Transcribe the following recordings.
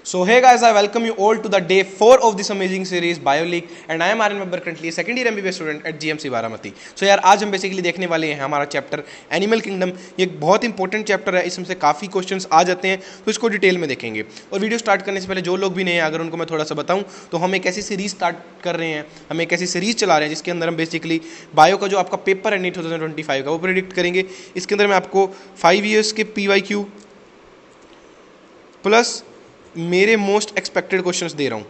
So hey guys, I welcome you all to the day 4 of this amazing series BioLeak and I am Aryan Babbar, currently a second year MBBS student at GMC Baramati. So यार आज हम basically देखने वाले हैं हमारा chapter animal kingdom. ये एक बहुत इंपॉर्टेंट चैप्टर है, इसमें से काफ़ी क्वेश्चंस आ जाते हैं, तो इसको डिटेल में देखेंगे। और वीडियो स्टार्ट करने से पहले जो लोग भी नए हैं, अगर उनको मैं थोड़ा सा बताऊँ तो हम एक ऐसी सीरीज स्टार्ट कर रहे हैं, हम एक ऐसी सीरीज चला रहे हैं जिसके अंदर हम बेसिकली बायो का जो आपका पेपर है नीट 2025 का वो प्रिडिक्ट करेंगे। इसके अंदर मैं आपको 5 ईयर्स के PYQ प्लस मेरे मोस्ट एक्सपेक्टेड क्वेश्चंस दे रहा हूँ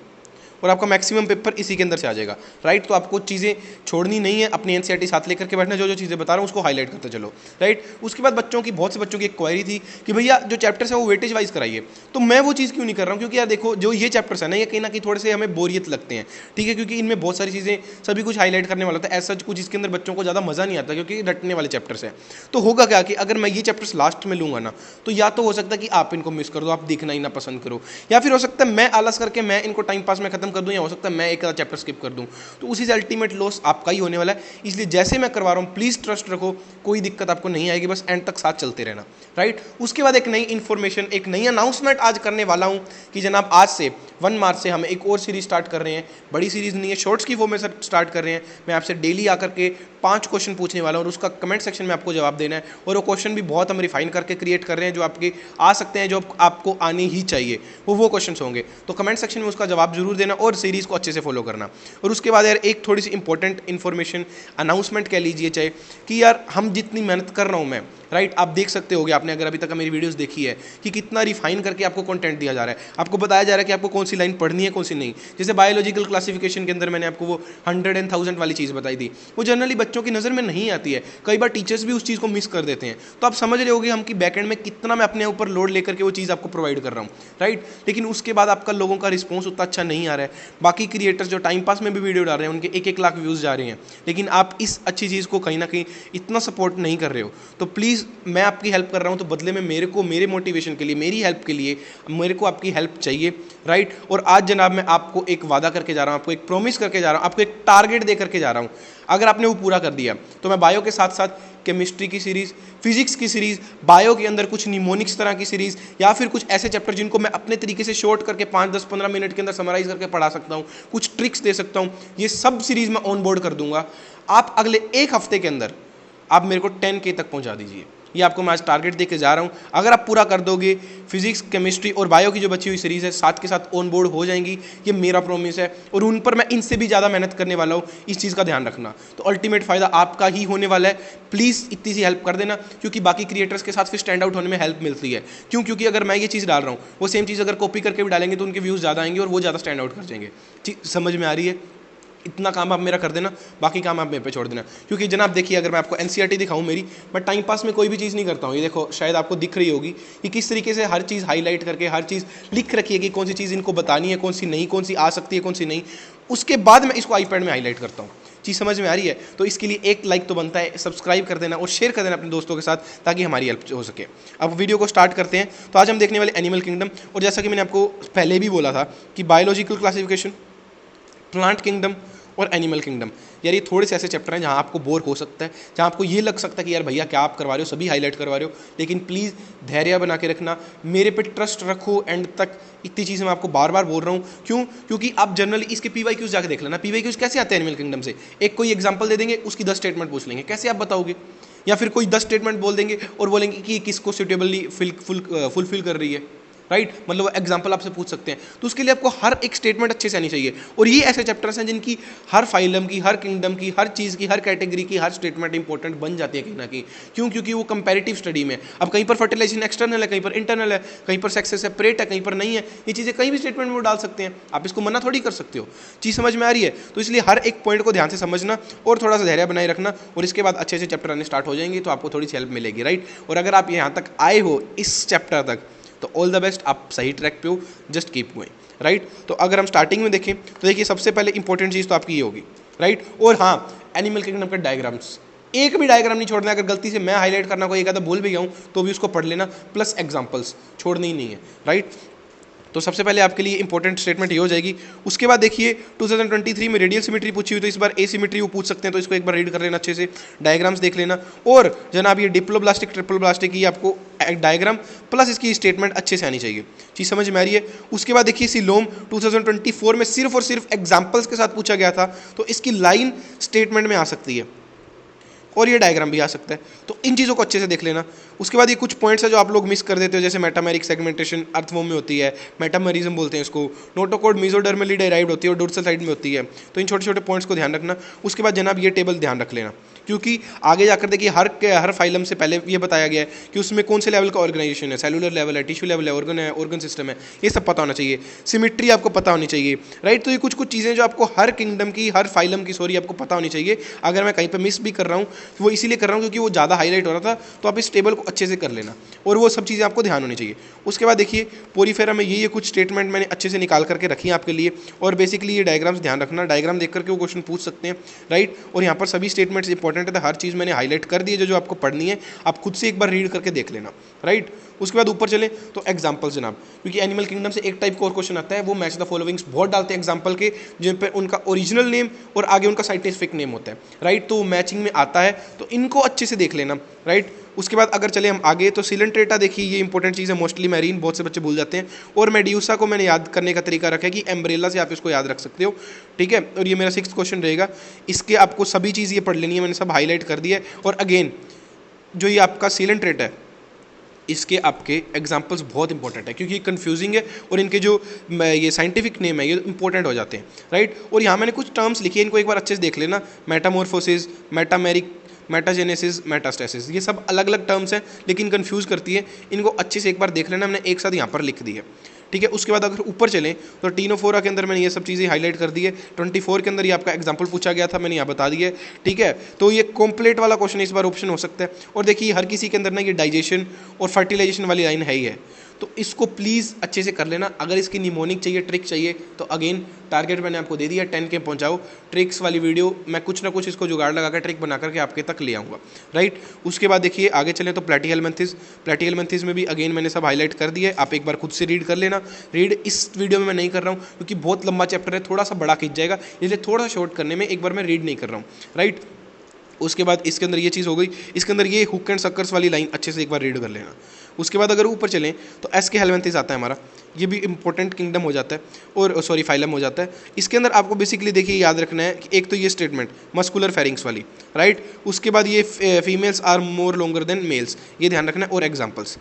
और आपका मैक्सिमम पेपर इसी के अंदर से आ जाएगा, राइट। तो आपको चीज़ें छोड़नी नहीं है, अपनी एनसीईआरटी साथ लेकर के बैठना, जो जो चीज़ें बता रहा हूँ उसको हाईलाइट करते चलो, राइट। उसके बाद बहुत से बच्चों की एक क्वेरी थी कि भैया जो चैप्टर्स है वो वेटेज वाइज कराइए, तो मैं वो चीज़ क्यों नहीं कर रहा हूँ, क्योंकि यार देखो जो ये चैप्टर्स है ना, ये कहीं ना कहीं थोड़े से हमें बोरियत लगते हैं, ठीक है, क्योंकि इनमें बहुत सारी चीज़ें सभी कुछ हाईलाइट करने वाला होता है। ऐसा कुछ इसके अंदर बच्चों को ज़्यादा मज़ा नहीं आता क्योंकि रटने वाले चैप्टर्स हैं। तो होगा क्या कि अगर मैं ये चैप्टर्स लास्ट में लूँगा ना, तो या तो हो सकता है कि आप इनको मिस कर दो, आप देखना ही ना पसंद करो, या फिर हो सकता है मैं आलस करके मैं इनको टाइम पास में खत्म कर दूँ, या हो सकता है मैं एक चैप्टर स्किप कर दूं, तो उसी से अल्टीमेट लॉस आपका ही होने वाला है। इसलिए जैसे मैं करवा रहा हूं प्लीज ट्रस्ट रखो, कोई दिक्कत आपको नहीं आएगी, बस एंड तक साथ चलते रहना, राइट। उसके बाद एक नई इंफॉर्मेशन, एक नई अनाउंसमेंट आज करने वाला हूं कि जनाब आज से 1 मार्च से हम एक और सीरीज स्टार्ट कर रहे हैं। बड़ी सीरीज नहीं है, शॉर्ट्स की फॉर्म में स्टार्ट कर रहे हैं। मैं आपसे डेली आकर के 5 क्वेश्चन पूछने वाला हूं और उसका कमेंट सेक्शन में आपको जवाब देना है। और वो क्वेश्चन भी बहुत हम रिफाइन करके क्रिएट कर रहे हैं, जो आपके आ सकते हैं, जो आपको आने ही चाहिए, वो क्वेश्चन होंगे। तो कमेंट सेक्शन में उसका जवाब जरूर देना और सीरीज को अच्छे से फॉलो करना। और उसके बाद यार एक थोड़ी सी इंपॉर्टेंट इन्फॉर्मेशन, अनाउंसमेंट कह लीजिए चाहे, कि यार हम जितनी मेहनत कर रहा हूँ मैं, राइट, आप देख सकते होगे, आपने अगर अभी तक मेरी वीडियोस देखी है कि कितना रिफाइन करके आपको कंटेंट दिया जा रहा है, आपको बताया जा रहा है कि आपको कौन सी लाइन पढ़नी है कौन सी नहीं। जैसे बायोलॉजिकल क्लासिफिकेशन के अंदर मैंने आपको वो 100 and 1000 वाली चीज़ बताई थी, वो जनरली बच्चों की नज़र में नहीं आती है, कई बार टीचर्स भी उस चीज़ को मिस कर देते हैं। तो आप समझ रहे होगे हम कि बैकएंड में कितना मैं अपने ऊपर लोड लेकर के वो चीज़ आपको प्रोवाइड कर रहा हूँ, राइट। लेकिन उसके बाद आपका लोगों का रिस्पॉन्स उतना अच्छा नहीं आ रहा है। बाकी क्रिएटर्स जो टाइम पास में भी वीडियो डाल रहे हैं उनके 1-1 लाख व्यूज़ जा रहे हैं, लेकिन आप इस अच्छी चीज़ को कहीं ना कहीं इतना सपोर्ट नहीं कर रहे हो। तो प्लीज़ मैं आपकी हेल्प कर रहा हूं, तो बदले में मेरे को, मेरे मोटिवेशन के लिए, मेरी हेल्प के लिए मेरे को आपकी हेल्प चाहिए, राइट। और आज जनाब मैं आपको एक वादा करके जा रहा हूं, आपको एक प्रॉमिस करके जा रहा हूं, आपको एक टारगेट दे करके जा रहा हूं। अगर आपने वो पूरा कर दिया तो मैं बायो के साथ साथ केमिस्ट्री की सीरीज़, फिजिक्स की सीरीज़, बायो के अंदर कुछ निमोनिक्स तरह की सीरीज़, या फिर कुछ ऐसे चैप्टर जिनको मैं अपने तरीके से शॉर्ट करके 5-10-15 मिनट के अंदर समराइज करके पढ़ा सकता हूँ, कुछ ट्रिक्स दे सकता हूँ, ये सब सीरीज़ मैं ऑन बोर्ड कर दूंगा। आप अगले 1 हफ्ते के अंदर आप मेरे को 10K तक पहुँचा दीजिए, ये आपको मैं आज टारगेट देके जा रहा हूँ। अगर आप पूरा कर दोगे, फिजिक्स, केमिस्ट्री और बायो की जो बची हुई सीरीज़ है साथ के साथ ऑन बोर्ड हो जाएंगी, ये मेरा प्रॉमिस है। और उन पर मैं इनसे भी ज़्यादा मेहनत करने वाला हूँ, इस चीज़ का ध्यान रखना। तो अल्टीमेट फ़ायदा आपका ही होने वाला है। प्लीज़ इतनी सी हेल्प कर देना, क्योंकि बाकी क्रिएटर्स के साथ फिर स्टैंड आउट होने में हेल्प मिलती है। क्यों? क्योंकि अगर मैं ये चीज़ डाल रहा हूँ, वो सेम चीज़ अगर कॉपी करके भी डालेंगे तो उनके व्यूज़ ज़्यादा आएंगे और वो ज़्यादा स्टैंड आउट कर जाएंगे। ठीक समझ में आ रही है? इतना काम आप मेरा कर देना, बाकी काम आप मेरे पे छोड़ देना। क्योंकि जनाब देखिए, अगर मैं आपको एनसीईआरटी दिखाऊं मेरी, मैं टाइम पास में कोई भी चीज़ नहीं करता हूँ। ये देखो, शायद आपको दिख रही होगी कि किस तरीके से हर चीज़ हाईलाइट करके हर चीज़ लिख रखी है कि कौन सी चीज़ इनको बतानी है, कौन सी नहीं, कौन सी आ सकती है, कौन सी नहीं। उसके बाद मैं इसको आईपैड में हाईलाइट करता हूँ। चीज़ समझ में आ रही है? तो इसके लिए एक लाइक तो बनता है, सब्सक्राइब कर देना और शेयर कर देना अपने दोस्तों के साथ, ताकि हमारी हेल्प हो सके। अब वीडियो को स्टार्ट करते हैं। तो आज हम देखने वाले एनिमल किंगडम, और जैसा कि मैंने आपको पहले भी बोला था कि बायोलॉजिकल क्लासिफिकेशन, प्लांट किंगडम और एनिमल किंगडम, यार ये थोड़े से ऐसे चैप्टर हैं जहाँ आपको बोर हो सकता है, जहाँ आपको ये लग सकता है कि यार भैया क्या आप करवा रहे हो, सभी हाईलाइट करवा रहे हो। लेकिन प्लीज़ धैर्य बना के रखना, मेरे पे ट्रस्ट रखो एंड तक। इतनी चीज़ें मैं आपको बार बार बोल रहा हूँ। क्यों? क्योंकि आप जनरली इसके PYQs जाकर देख लेना। PYQs कैसे आते हैं एनिमल किंगडम से? एक कोई एग्जाम्पल दे देंगे, उसकी 10 स्टेटमेंट पूछ लेंगे, कैसे आप बताओगे? या फिर कोई 10 स्टेटमेंट बोल देंगे और बोलेंगे कि किसको सुटेबली फुलफिल कर रही है, राइट। मतलब एग्जाम्पल आपसे पूछ सकते हैं। तो उसके लिए आपको हर एक स्टेटमेंट अच्छे से आनी चाहिए। और ये ऐसे चैप्टर्स हैं जिनकी हर फाइलम की, हर किंगडम की, हर चीज़ की, हर कैटेगरी की हर स्टेटमेंट इंपॉर्टेंट बन जाती है कहीं ना कहीं। क्यों? क्योंकि वो कंपैरेटिव स्टडी में, अब कहीं पर फर्टिलाइजेशन एक्सटर्नल है, कहीं पर इंटरनल है, कहीं पर सेक्स सेपरेट है, कहीं पर नहीं है। ये चीज़ें कहीं भी स्टेटमेंट में वो डाल सकते हैं, आप इसको मना थोड़ी कर सकते हो। चीज़ समझ में आ रही है? तो इसलिए हर एक पॉइंट को ध्यान से समझना और थोड़ा सा धैर्य बनाए रखना, और इसके बाद अच्छे से चैप्टर आने स्टार्ट हो जाएंगे, तो आपको थोड़ी सी हेल्प मिलेगी, राइट। और अगर आप यहाँ तक आए हो इस चैप्टर तक, तो ऑल द बेस्ट, आप सही ट्रैक पे हो, जस्ट कीप गोइंग, राइट। तो अगर हम स्टार्टिंग में देखें तो देखिए, सबसे पहले इंपॉर्टेंट चीज़ तो आपकी ये होगी, राइट। और हाँ, एनिमल किंगडम के डायग्राम्स, एक भी डायग्राम नहीं छोड़ना है। अगर गलती से मैं हाईलाइट करना कोई एक आधा भूल भी गया हूँ तो भी उसको पढ़ लेना, प्लस एग्जाम्पल्स छोड़नी ही नहीं है, राइट। तो सबसे पहले आपके लिए इंपॉर्टेंट स्टेटमेंट ये हो जाएगी। उसके बाद देखिए 2023 में रेडियल सिमेट्री पूछी हुई, तो इस बार एसिमेट्री वो पूछ सकते हैं, तो इसको एक बार रीड कर लेना अच्छे से, डायग्राम्स देख लेना। और जनाब ये डिप्लोब्लास्टिक ट्रिपल ब्लास्टिक की आपको डायग्राम प्लस इसकी स्टेटमेंट अच्छे से आनी चाहिए, चीज़ समझ में आ रही है। उसके बाद देखिए सिलोम 2024 में सिर्फ और सिर्फ एग्जाम्पल्स के साथ पूछा गया था, तो इसकी लाइन स्टेटमेंट में आ सकती है और ये डायग्राम भी आ सकता है, तो इन चीज़ों को अच्छे से देख लेना। उसके बाद ये कुछ पॉइंट्स है जो आप लोग मिस कर देते हो, जैसे मेटामेरिक सेगमेंटेशन अर्थवॉर्म में होती है, मेटामेरिज्म बोलते हैं इसको, नोटोकोड मेसोडर्मली डेराइव्ड होती है और डोर्सल साइड में होती है, तो इन छोटे छोटे पॉइंट्स को ध्यान रखना। उसके बाद जनाब ये टेबल ध्यान रख लेना, क्योंकि आगे जाकर देखिए हर फाइलम से पहले ये बताया गया है कि उसमें कौन से लेवल का ऑर्गेनाइजेशन है, सेलुलर लेवल है, टिश्यू लेवल है, ऑर्गन सिस्टम है, ये सब पता होना चाहिए। सिमेट्री आपको पता होनी चाहिए, राइट। तो ये कुछ कुछ चीज़ें जो आपको हर किंगडम की, हर फाइलम की सॉरी आपको पता होनी चाहिए। अगर मैं कहीं पर मिस भी कर रहा हूँ तो वो इसीलिए कर रहा हूँ क्योंकि वो ज़्यादा हाईलाइट हो रहा था, तो आप इस टेबल को अच्छे से कर लेना और वो सब चीज़ें आपको ध्यान होनी चाहिए। उसके बाद देखिए पोरीफेरा में ये कुछ स्टेटमेंट मैंने अच्छे से निकाल करके रखी है आपके लिए, और बेसिकली ये डायग्राम्स ध्यान रखना, डायग्राम देख करके वो क्वेश्चन पूछ सकते हैं, राइट। और यहाँ पर सभी स्टेटमेंट्स इंपॉर्टेंट है, तो हर चीज़ मैंने हाईलाइट कर दी है जो आपको पढ़नी है, आप खुद से एक बार रीड करके देख लेना, राइट। उसके बाद ऊपर चले तो एग्जाम्पल जनाब, क्योंकि एनिमल किंगडम से एक टाइप का और क्वेश्चन आता है, वो मैच द फॉलोइंग्स बहुत डालते हैं एग्जाम्पल के, जिन पर उनका ओरिजिनल नेम और आगे उनका साइंटिफिक नेम होता है, राइट। तो मैचिंग में आता है, तो इनको अच्छे से देख लेना, राइट। उसके बाद अगर चले हम आगे तो सिलेंट्रेटा देखिए, ये इंपॉर्टेंट चीज़ है, मोस्टली मैरीन, बहुत से बच्चे भूल जाते हैं। और मेड्यूसा को मैंने याद करने का तरीका रखा है कि एम्ब्रेला से आप इसको याद रख सकते हो, ठीक है। और ये मेरा 6th क्वेश्चन रहेगा, इसके आपको सभी चीज़ ये पढ़ लेनी है, मैंने सब हाईलाइट कर दिया है। और अगेन जो ये आपका सिलेंट्रेटा है, इसके आपके एग्जाम्पल्स बहुत इंपॉर्टेंट है, क्योंकि कंफ्यूजिंग है और इनके जो ये साइंटिफिक नेम है ये इंपॉर्टेंट हो जाते हैं, राइट। और यहाँ मैंने कुछ टर्म्स लिखे हैं, इनको एक बार अच्छे से देख लेना, मेटामॉर्फोसिस, मेटामेरिक, मेटाजेनेसिस, मेटास्टेसिस, ये सब अलग अलग टर्म्स हैं लेकिन कंफ्यूज करती है, इनको अच्छे से एक बार देख लेना, मैंने एक साथ यहाँ पर लिख दी है, ठीक है। उसके बाद अगर ऊपर चलें तो टीनोफोरा के अंदर मैंने ये सब चीज़ें हाईलाइट कर दी है। 24 के अंदर ये आपका एग्जांपल पूछा गया था, मैंने यहाँ बता दिया है, ठीक है। तो ये कॉम्प्लेट वाला क्वेश्चन इस बार ऑप्शन हो सकता है। और देखिए हर किसी के अंदर ना ये डाइजेशन और फर्टिलाइजेशन वाली लाइन है ही है, तो इसको प्लीज़ अच्छे से कर लेना। अगर इसकी निमोनिक चाहिए, ट्रिक चाहिए, तो अगेन टारगेट मैंने आपको दे दिया, 10 के पहुंचाओ। ट्रिक्स वाली वीडियो मैं कुछ ना कुछ इसको जुगाड़ लगा कर ट्रिक बना करके आपके तक ले आऊँगा, राइट। उसके बाद देखिए आगे चले तो प्लेटिहेल्मिन्थेस में भी अगेन मैंने सब हाईलाइट कर दिया है, आप एक बार खुद से रीड कर लेना। रीड इस वीडियो में मैं नहीं कर रहा हूँ क्योंकि बहुत लंबा चैप्टर है, थोड़ा सा बड़ा खींच जाएगा, इसलिए थोड़ा शॉर्ट करने में एक बार मैं रीड नहीं कर रहा हूँ, राइट। उसके बाद इसके अंदर ये चीज़ हो गई, इसके अंदर ये हुक एंड सक्कर्स वाली लाइन अच्छे से एक बार रीड कर लेना। उसके बाद अगर ऊपर चलें तो एस के हेल्मेंथिस आता है हमारा, ये भी इंपॉर्टेंट किंगडम हो जाता है, और सॉरी फाइलम हो जाता है। इसके अंदर आपको बेसिकली देखिए याद रखना है कि एक तो ये स्टेटमेंट मस्कुलर फेरिंग्स वाली, राइट। उसके बाद ये females are more longer than males, ये ध्यान रखना है, और एग्जाम्पल्स,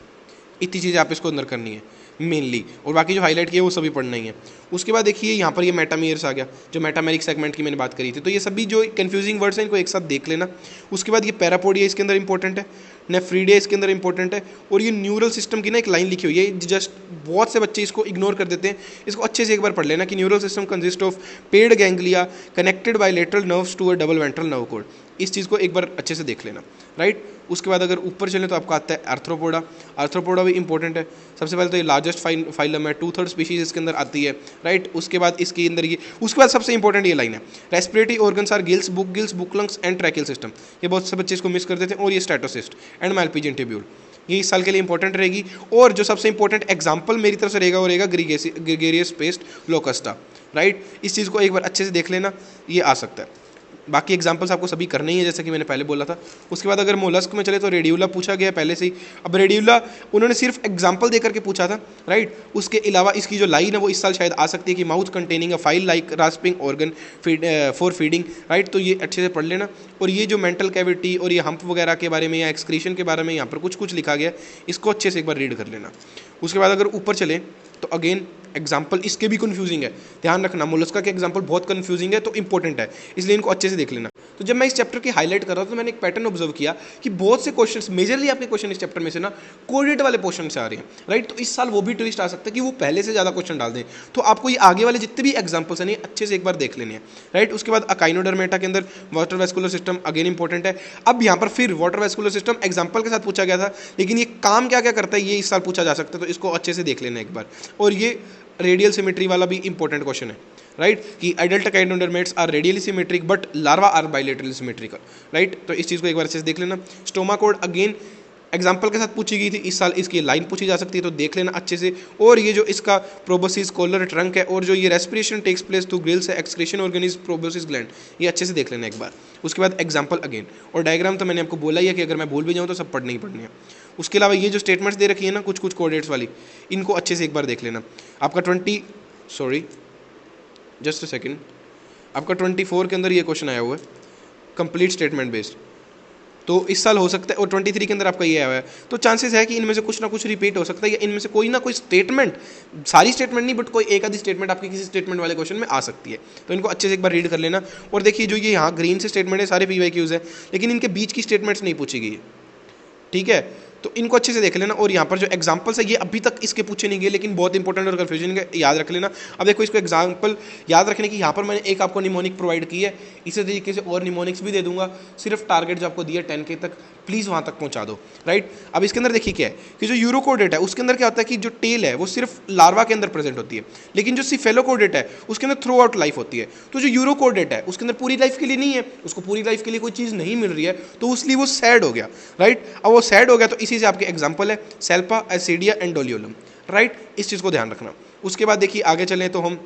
इतनी चीज़ें आप इसको अंदर करनी है मेनली, और बाकी जो हाईलाइट किया वो सभी पढ़ना ही है। उसके बाद देखिए यहाँ पर ये मेटामेयर्स आ गया, जो मेटामेरिक सेगमेंट की मैंने बात करी थी, तो ये सभी जो कंफ्यूजिंग वर्ड्स हैं इनको एक साथ देख लेना। उसके बाद ये पैरापोडिया इसके अंदर इंपॉर्टेंट है, नेफ्रीडिया इसके अंदर इंपॉर्टेंट है, और ये न्यूरल सिस्टम की ना एक लाइन लिखी हुई है, जस्ट बहुत से बच्चे इसको इग्नोर कर देते हैं, इसको अच्छे से एक बार पढ़ लेना कि neural system consist of paired ganglia connected by lateral nerves to a double ventral nerve cord, इस चीज़ को एक बार अच्छे से देख लेना, राइट। उसके बाद अगर ऊपर चलें तो आपका आता है आर्थ्रोपोडा भी इंपॉर्टेंट है। सबसे पहले तो ये लार्जेस्ट फाइलम है, 2/3 स्पीशीज इसके अंदर आती है, राइट। उसके बाद इसके अंदर ये, उसके बाद सबसे इंपॉर्टेंट ये लाइन है, respiratory organs are gills, book lungs and tracheal system, ये बहुत से बच्चे इसको मिस कर देते हैं। और ये स्टैटोसिस्ट एंड मालपीजियन ट्यूब्यूल, ये इस साल के लिए इंपॉर्टेंट रहेगी। और जो सबसे इंपॉर्टेंट एग्जाम्पल मेरी तरफ से रहेगा वो रहेगा ग्रेगेरियस पेस्ट लोकस्टा, राइट। इस चीज़ को एक बार अच्छे से देख लेना, ये आ सकता है। बाकी एग्जाम्पल्स आपको सभी करने ही है जैसे कि मैंने पहले बोला था। उसके बाद अगर मोलस्क में चले तो रेडियोला पूछा गया पहले से ही। अब रेडियोला उन्होंने सिर्फ एग्जाम्पल देकर के पूछा था, राइट। उसके अलावा इसकी जो लाइन है वो इस साल शायद आ सकती है कि mouth containing a file like rasping organ for feeding, right. तो ये अच्छे से पढ़ लेना। और ये जो मेंटल कैविटी और ये हम्प वगैरह के बारे में या एक्सक्रीशन के बारे में यहाँ पर कुछ कुछ लिखा गया, इसको अच्छे से एक बार रीड कर लेना। उसके बाद अगर ऊपर चले तो अगेन एग्जाम्पल इसके भी कंफ्यूजिंग है, ध्यान रखना, मोलस्का के एग्जाम्पल बहुत कंफ्यूजिंग है, तो इंपॉर्टेंट है, इसलिए इनको अच्छे से देख लेना। तो जब मैं इस चैप्टर की हाईलाइट कर रहा था तो मैंने एक पैटर्न ऑब्जर्व किया कि बहुत से क्वेश्चंस, मेजरली आपके क्वेश्चन इस चैप्टर में से ना कोडेड वाले क्वेश्चन से आ रहे हैं, राइट। तो इस साल वो भी ट्विस्ट आ सकता है कि वो पहले से ज़्यादा क्वेश्चन डाल दें, तो आपको ये आगे वाले जितने भी एग्जाम्पल्स हैं अच्छे से एक बार देख लेने हैं, राइट। उसके बाद अकाइनोडर्मेटा के अंदर water vascular system again important है। अब यहाँ पर फिर वाटर वेस्कुलर सिस्टम एग्जाम्पल के साथ पूछा गया था, लेकिन ये काम क्या क्या करता है ये इस साल पूछा जा सकता है, तो इसको अच्छे से देख लेना एक बार। और ये रेडियल सिमेट्री वाला भी इंपॉर्टेंट क्वेश्चन है, राइट, कि adult echinoderms are radially symmetric but larva are bilaterally symmetrical, right. तो इस चीज़ को एक बार अच्छे से देख लेना। स्टोमा कोड अगेन एग्जाम्पल के साथ पूछी गई थी, इस साल इसकी लाइन पूछी जा सकती है, तो देख लेना अच्छे से। और ये जो इसका प्रोबोसिस कॉलर ट्रंक है, और जो ये respiration takes place through gills है, एक्सक्रीशन ऑर्गेनिज प्रोबोसिस ग्लैंड, ये अच्छे से देख लेना एक बार। उसके बाद एग्जाम्पल अगेन, और डायग्राम तो मैंने आपको बोला ही है कि अगर मैं भूल भी जाऊँ तो सब पढ़ने ही पढ़ने हैं। उसके अलावा ये जो स्टेटमेंट्स दे रखी है ना कुछ कुछ कोऑर्डिनेट्स वाली, इनको अच्छे से एक बार देख लेना। आपका 24 के अंदर ये क्वेश्चन आया हुआ है कंप्लीट स्टेटमेंट बेस्ड, तो इस साल हो सकता है, और 23 के अंदर आपका ये आया हुआ है, तो चांसेस है कि इनमें से कुछ ना कुछ रिपीट हो सकता है, या इनमें से कोई ना कोई स्टेटमेंट, सारी स्टेटमेंट नहीं बट कोई एक आधी स्टेटमेंट आपकी किसी स्टेटमेंट वाले क्वेश्चन में आ सकती है। तो इनको अच्छे से एक बार रीड कर लेना। और देखिए जो ये यहाँ ग्रीन से स्टेटमेंट है सारे PYQs है, लेकिन इनके बीच की स्टेटमेंट्स नहीं पूछी गई है, ठीक है, तो इनको अच्छे से देख लेना। और यहाँ पर जो एग्जाम्पल्स है ये अभी तक इसके पूछे नहीं गए, लेकिन बहुत इंपॉर्टेंट और कन्फ्यूजन है, याद रख लेना। अब देखो इसको एग्जाम्पल याद रखने की यहाँ पर मैंने एक आपको निमोनिक प्रोवाइड की है, इसी तरीके से और निमोनिक्स भी दे दूंगा, सिर्फ टारगेट जो आपको दिया 10K तक प्लीज़ वहाँ तक पहुँचा दो, राइट। अब इसके अंदर देखिए क्या है कि जो यूरोकोडेट है उसके अंदर क्या होता है कि जो टेल है वो सिर्फ लार्वा के अंदर प्रेजेंट होती है, लेकिन जो सिफेलोकोडेट है उसके अंदर थ्रू आउट लाइफ होती है। तो जो यूरोकोडेट है उसके अंदर पूरी लाइफ के लिए नहीं है, उसको पूरी लाइफ के लिए कोई चीज़ नहीं मिल रही है, तो उसलिए वो सैड हो गया, राइट। अब वो सैड हो गया तो इसी से आपके एग्जाम्पल है सेल्पा, एसिडिया एंड डोलियोलम, राइट। इस चीज़ को ध्यान रखना। उसके बाद देखिए आगे चलें तो हम,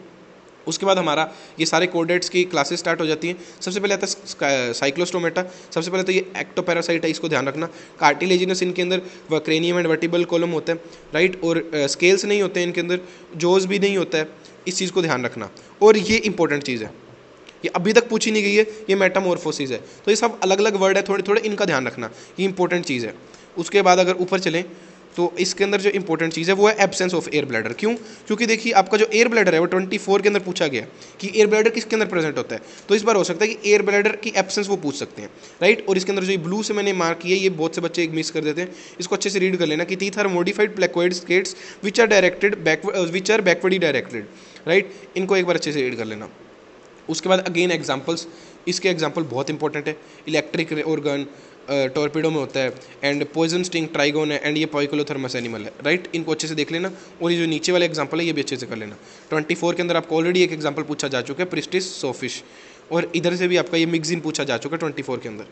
उसके बाद हमारा ये सारे कोडेट्स की क्लासेस स्टार्ट हो जाती हैं। सबसे पहले आता है साइक्लोस्टोमेटा, सबसे पहले तो ये एक्टोपैरासाइट है, इसको ध्यान रखना। कार्टिलेजिनस इनके अंदर क्रेनियम एंड वर्टिबल कॉलम होता है, राइट, और स्केल्स नहीं होते हैं इनके अंदर, जोज भी नहीं होता है, इस चीज़ को ध्यान रखना। और ये इंपॉर्टेंट चीज़ है, ये अभी तक पूछी नहीं गई है, ये मेटामॉर्फोसिस है, तो ये सब अलग अलग वर्ड है, थोड़े थोड़े इनका ध्यान रखना, ये इंपॉर्टेंट चीज़ है। उसके बाद अगर ऊपर चलें तो इसके अंदर जो इंपॉर्टेंट चीज़ है वो है एब्सेंस ऑफ एयर ब्लैडर। क्यों? क्योंकि देखिए आपका जो एयर ब्लैडर है वो 24 के अंदर पूछा गया कि एयर ब्लैडर किसके अंदर प्रेजेंट होता है, तो इस बार हो सकता है कि एयर ब्लैडर की एब्सेंस वो पूछ सकते हैं, राइट। और इसके अंदर जो ब्लू से मैंने मार्क किया ये बहुत से बच्चे मिस कर देते हैं, इसको अच्छे से रीड कर लेना कि teeth are modified placoid scales which are backwardly directed, right. इनको एक बार अच्छे से रीड कर लेना। उसके बाद अगेन एग्जाम्पल्स, इसके एग्जाम्पल बहुत इंपॉर्टेंट है, इलेक्ट्रिक ऑर्गन टॉर्पीडो में होता है, एंड पॉइजन स्टिंग ट्राइगोन है, एंड ये पॉइकोलोथर्मस एनिमल है, राइट। इनको अच्छे से देख लेना। और ये जो नीचे वाले एग्जाम्पल है ये भी अच्छे से कर लेना। 24 के अंदर आपको ऑलरेडी एक एग्जाम्पल पूछा जा चुका है प्रिस्टिस सोफिश, और इधर से भी आपका ये मिक्सिन पूछा जा चुका है 24 के अंदर,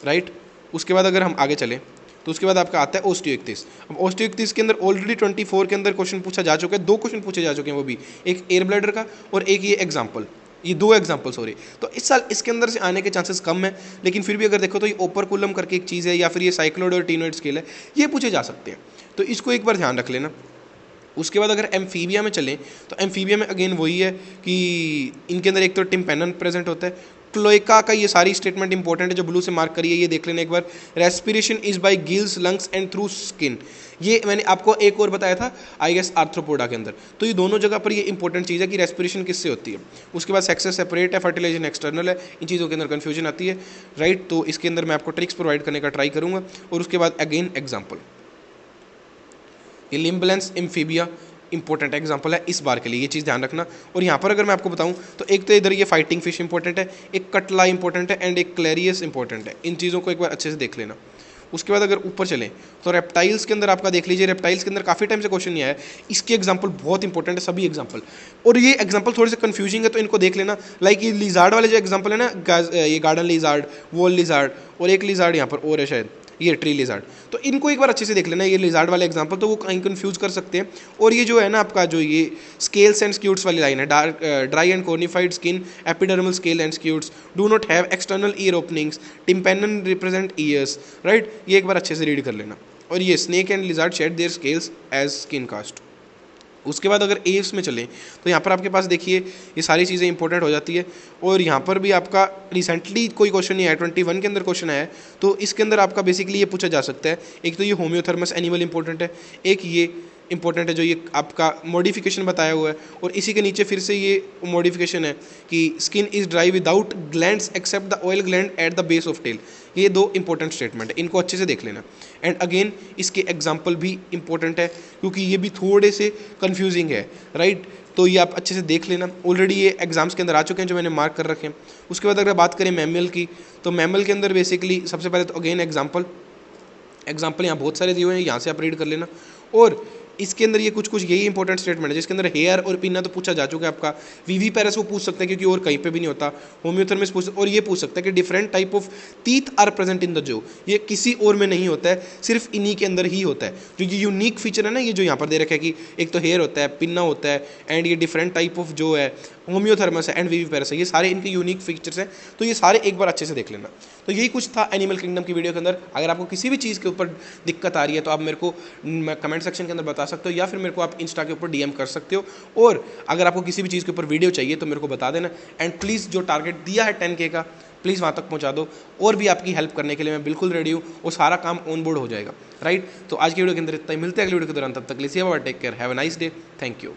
राइट। उसके बाद अगर हम आगे चलें तो उसके बाद आपका आता है ओस्टियोइक्टिस। अब ओस्टियोइक्टिस के अंदर ऑलरेडी 24 के अंदर क्वेश्चन पूछा जा चुका है, 2 क्वेश्चन पूछे जा चुके हैं, वो भी एक एयर ब्लैडर का और एक ये एग्जाम्पल, ये 2 एग्जाम्पल सॉरी। तो इस साल इसके अंदर से आने के चांसेस कम है, लेकिन फिर भी अगर देखो तो ये ओपरकुलम करके एक चीज़ है, या फिर ये साइक्लोइड और टीनोइड स्केल है, ये पूछे जा सकते हैं, तो इसको एक बार ध्यान रख लेना। उसके बाद अगर एम्फीबिया में चलें तो एम्फीबिया में अगेन वही है कि इनके अंदर एक तो टिम्पेनन प्रेजेंट होता है, क्लोएका का ये सारी स्टेटमेंट इंपॉर्टेंट है जो ब्लू से मार्क करी है, ये देख लेना एक बार। Respiration is by gills, lungs and through skin, ये मैंने आपको एक और बताया था आई गेस आर्थ्रोपोडा के अंदर, तो ये दोनों जगह पर ये इंपॉर्टेंट चीज़ है कि रेस्पिरेशन किससे होती है। उसके बाद सेक्सेस सेपरेट है, फर्टिलाइजेशन एक्सटर्नल है, इन चीज़ों के अंदर कन्फ्यूजन आती है, राइट। तो इसके अंदर मैं आपको ट्रिक्स प्रोवाइड करने का ट्राई करूँगा। और उसके बाद अगेन एग्जाम्पल, ये लिम्बलेंस एम्फीबिया इंपॉर्टेंट एग्जाम्पल है इस बार के लिए, ये चीज़ ध्यान रखना। और यहाँ पर अगर मैं आपको बताऊँ तो एक तो इधर ये फाइटिंग फिश इंपॉर्टेंट है, एक कटला इंपॉर्टेंट है, एंड एक क्लेरियस इंपॉर्टेंट है, इन चीज़ों को एक बार अच्छे से देख लेना। उसके बाद अगर ऊपर चलें तो रेप्टाइल्स के अंदर आपका देख लीजिए, रेप्टाइल्स के अंदर काफ़ी टाइम से क्वेश्चन नहीं आया, इसके एग्जाम्पल बहुत इंपॉर्टेंट है सभी एग्जाम्पल, और ये एग्जाम्पल थोड़े से कंफ्यूजिंग है तो इनको देख लेना। लाइक ये लिजार्ड वाले जो एग्जाम्पल है ना, ये गार्डन लिजार्ड, वॉल लिजार्ड, और एक लिजार्ड यहाँ पर और है शायद ये ट्री लिजार्ड, तो इनको एक बार अच्छे से देख लेना। ये लिजार्ड वाले एग्जांपल तो वो कहीं कंफ्यूज कर सकते हैं। और ये जो है ना आपका जो ये स्केल्स एंड स्क्यूट्स वाली लाइन है, dry and cornified skin, epidermal scale and scutes, do not have external ear openings, tympanum represent ears, right, ये एक बार अच्छे से रीड कर लेना। और ये snake and lizard shed their scales as skin cast. उसके बाद अगर एव्स में चलें तो यहाँ पर आपके पास देखिए ये सारी चीज़ें इंपॉर्टेंट हो जाती है। और यहाँ पर भी आपका रिसेंटली कोई क्वेश्चन नहीं आया, 21 के अंदर क्वेश्चन आया है, तो इसके अंदर आपका बेसिकली ये पूछा जा सकता है। एक तो ये होम्योथर्मस एनिमल इंपॉर्टेंट है, एक ये इंपॉर्टेंट है जो ये आपका मॉडिफिकेशन बताया हुआ है, और इसी के नीचे फिर से ये मॉडिफिकेशन है कि skin is dry without glands except the oil gland at the base of tail. ये 2 इंपॉर्टेंट स्टेटमेंट है, इनको अच्छे से देख लेना। एंड अगेन इसके एग्जाम्पल भी इंपॉर्टेंट है क्योंकि ये भी थोड़े से कन्फ्यूजिंग है, राइट, तो ये आप अच्छे से देख लेना। ऑलरेडी ये एग्जाम्स के अंदर आ चुके हैं जो मैंने मार्क कर रखे हैं। उसके बाद अगर बात करें मैमल की, तो मैमल के अंदर बेसिकली सबसे पहले तो अगेन एग्जाम्पल यहाँ बहुत सारे दिए हुए हैं, यहाँ से आप रीड कर लेना। और इसके अंदर ये कुछ कुछ यही इंपॉर्टेंट स्टेटमेंट है, जिसके अंदर हेयर और पिन्ना तो पूछा जा चुका है आपका, वीवी पैरस वो पूछ सकते हैं क्योंकि और कहीं पे भी नहीं होता, होम्योथर्मिस पूछ, और ये पूछ सकते हैं कि different type of teeth are present in the जो, ये किसी और में नहीं होता है, सिर्फ इन्हीं के अंदर ही होता है। जो ये यूनिक फीचर है ना, ये जो यहाँ पर दे रखा है कि एक तो हेयर होता है, पिन्ना होता है, एंड ये डिफरेंट टाइप ऑफ जो है होम्योथर्मस है एंड वीवी पैरस है, ये सारे इनके यूनिक फीचर्स हैं। तो ये सारे एक बार अच्छे से देख लेना। तो यही कुछ था एनिमल किंगडम की वीडियो के अंदर। अगर आपको किसी भी चीज़ के ऊपर दिक्कत आ रही है तो आप मेरे को कमेंट सेक्शन के अंदर बता सकते हो, या फिर मेरे को आप इंस्टा के ऊपर डीएम कर सकते हो। और अगर आपको किसी भी चीज़ के ऊपर वीडियो चाहिए तो मेरे को बता देना। एंड प्लीज़ जो टारगेट दिया है 10K का, प्लीज़ वहाँ तक पहुँचा दो। और भी आपकी हेल्प करने के लिए मैं बिल्कुल रेडी हूँ, वो सारा काम ऑन बोर्ड हो जाएगा, राइट। तो आज की वीडियो के अंदर इतना ही, मिलते हैं अगली वीडियो के दौरान, तब तक के लिए take care, have a nice day, thank you.